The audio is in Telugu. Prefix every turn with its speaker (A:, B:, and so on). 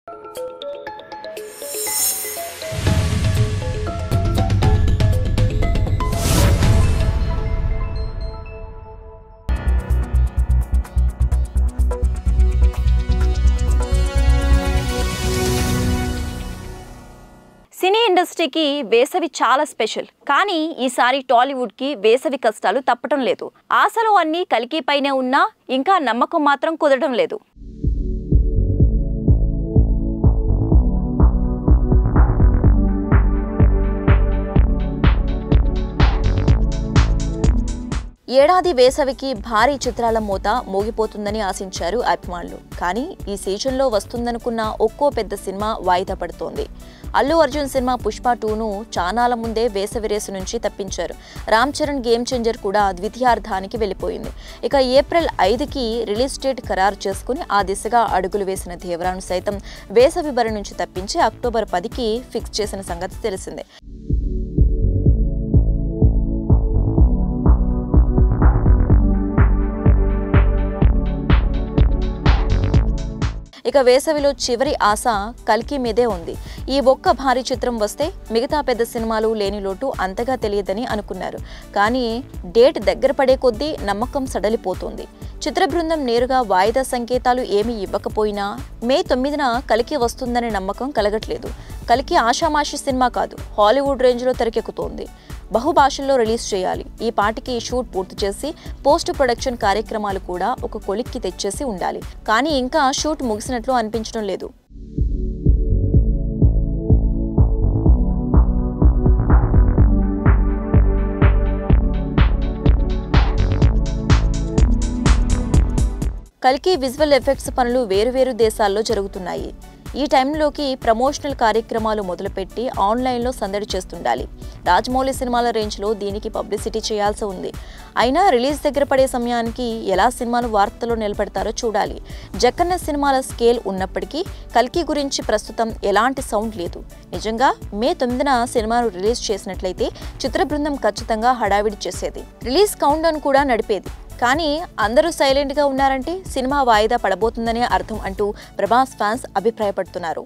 A: సినీ ఇండస్ట్రీకి వేసవి చాలా స్పెషల్. కానీ ఈసారి టాలీవుడ్కి వేసవి కష్టాలు తప్పటం లేదు. ఆశలు అన్నీ కల్కి పైనే ఉన్నా ఇంకా నమ్మకం మాత్రం కుదరడం లేదు. ఏడాది వేసవికి భారీ చిత్రాల మోత మోగిపోతుందని ఆశించారు అభిమానులు. కానీ ఈ సీజన్లో వస్తుందనుకున్న ఒక్కో పెద్ద సినిమా వాయిదా పడుతోంది. అల్లు అర్జున్ సినిమా పుష్ప 2ను చానాల ముందే వేసవి రేసు నుంచి తప్పించారు. రామ్ చరణ్ గేమ్ చేంజర్ కూడా ద్వితీయార్థానికి వెళ్ళిపోయింది. ఇక ఏప్రిల్ 5కి రిలీజ్ డేట్ ఖరారు చేసుకుని ఆ దిశగా అడుగులు వేసిన దేవరాను సైతం వేసవి బరి నుంచి తప్పించి అక్టోబర్ 10కి ఫిక్స్ చేసిన సంగతి తెలిసిందే. ఇక వేసవిలో చివరి ఆశ కల్కి మీదే ఉంది. ఈ ఒక్క భారీ చిత్రం వస్తే మిగతా పెద్ద సినిమాలు లేని లోటు అంతగా తెలియదని అనుకున్నారు. కానీ డేట్ దగ్గర పడే కొద్దీ నమ్మకం సడలిపోతుంది. చిత్ర బృందం నేరుగా వాయిదా సంకేతాలు ఏమీ ఇవ్వకపోయినా మే 9న కల్కి వస్తుందనే నమ్మకం కలగట్లేదు. కల్కి ఆషామాషి సినిమా కాదు, హాలీవుడ్ రేంజ్లో తెరకెక్కుతోంది. బహుభాషల్లో రిలీజ్ చేయాలి. ఈ పాటికి షూట్ పూర్తి చేసి పోస్ట్ ప్రొడక్షన్ కార్యక్రమాలు కూడా ఒక కొలిక్కి తెచ్చేసి ఉండాలి. కానీ ఇంకా షూట్ ముగిసినట్లు అనిపించడం లేదు. కల్కి విజువల్ ఎఫెక్ట్స్ పనులు వేరువేరు దేశాల్లో జరుగుతున్నాయి. ఈ టైంలోకి ప్రమోషనల్ కార్యక్రమాలు మొదలుపెట్టి ఆన్లైన్లో సందడి చేస్తుండాలి. రాజమౌళి సినిమాల రేంజ్లో దీనికి పబ్లిసిటీ చేయాల్సి ఉంది. అయినా రిలీజ్ దగ్గర పడే సమయానికి ఎలా సినిమాను వార్తల్లో నిలబెడతారో చూడాలి. జక్కన్న సినిమాల స్కేల్ ఉన్నప్పటికీ కల్కి గురించి ప్రస్తుతం ఎలాంటి సౌండ్ లేదు. నిజంగా మే 9న సినిమాను రిలీజ్ చేసినట్లయితే చిత్ర బృందం ఖచ్చితంగా హడావిడి చేసేది. రిలీజ్ కౌంట్ డౌన్ కూడా నడిపేది. కానీ అందరూ సైలెంట్గా ఉన్నారంటే సినిమా వాయిదా పడబోతుందనే అర్థం అంటూ ప్రభాస్ ఫ్యాన్స్ అభిప్రాయపడుతున్నారు.